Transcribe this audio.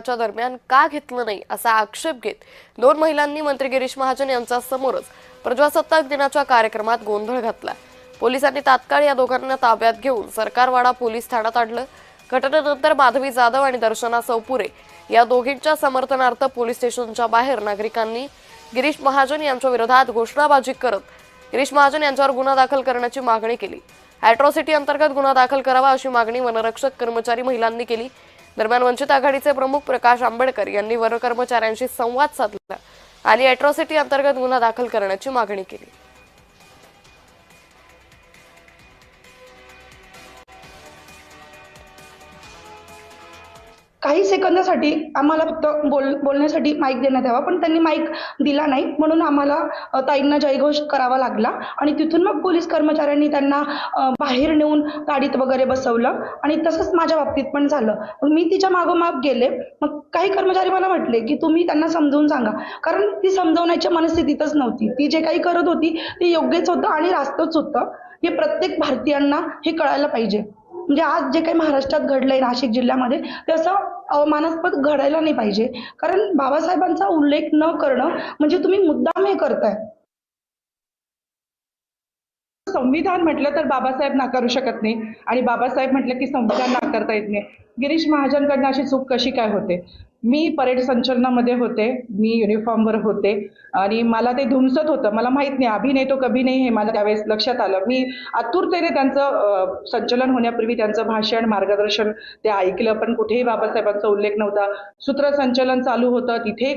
च्या दरम्यान का घेतलं नाही असा आक्षेप घेत दोन महिलांनी मंत्री गिरीश महाजन यांच्या समोरच प्रजासत्ताक दिनाच्या कार्यक्रमात गोंधळ घातला। पोलिसांनी तात्काळ या दोघांना ताब्यात घेऊन सरकारवाडा पोलीस ठाण्यात आणलं। घटनेनंतर माधवी जाधव आणि दर्शना चौपुरे या दोघींच्या समर्थनार्थ पोलीस स्टेशनच्या बाहेर नागरिकांनी गिरीश महाजन यांच्या विरोधात घोषणाबाजी करत गिरीश महाजन यांच्यावर गुन्हा दाखल करण्याची मागणी केली। अॅट्रॉसिटी अंतर्गत गुन्हा दाखल करावा अशी मागणी वनरक्षक कर्मचारी महिलांनी केली। दरम्यान वंचित आघाडीचे प्रमुख प्रकाश आंबेडकर यांनी वन कर्मचाऱ्यांशी संवाद साधला आणि अॅट्रॉसिटी अंतर्गत गुन्हा दाखल करण्याची मागणी केली। काही सेकंदासाठी आम्हाला फक्त बोलण्यासाठी माईक देण्यात यावा, पण त्यांनी माईक दिला नाही, म्हणून आम्हाला ताईंना जयघोष करावा लागला आणि तिथून मग पोलीस कर्मचाऱ्यांनी त्यांना बाहेर नेऊन गाडीत वगैरे बसवलं आणि तसंच माझ्या बाबतीत पण झालं। मग मी तिच्या मागोमाग गेले। मग काही कर्मचारी मला म्हटले की तुम्ही त्यांना समजावून सांगा, कारण ती समजावण्याच्या मनस्थितीतच नव्हती। ती जे काही करत होती ते योग्यच होतं आणि रास्तच होतं। हे प्रत्येक भारतीयांना हे कळायला पाहिजे। म्हणजे आज जे काही महाराष्ट्रात घडलंय नाशिक जिल्ह्यामध्ये ते असं अवमानास्पद घडायला नाही पाहिजे, कारण बाबासाहेबांचा उल्लेख न करणं म्हणजे तुम्ही मुद्दाम हे करताय। संविधान म्हटलं तर बाबासाहेब नाकारू शकत नाही आणि बाबासाहेब म्हटलं की संविधान नाकारता येत नाही। गिरीश महाजनकडनं अशी चूक कशी काय होते? मी परेड संचलनामध्ये होते, मी युनिफॉर्मवर होते आणि मला ते धुमसत होतं। मला माहित नाही अभिनय तो कभी नाही हे मला त्यावेळेस लक्षात आलं। मी आतुरतेने त्यांचं संचलन होण्यापूर्वी त्यांचं भाषण मार्गदर्शन ते ऐकलं, पण कुठेही बाबासाहेबांचा उल्लेख नव्हता। सूत्रसंचलन चालू होतं, तिथेही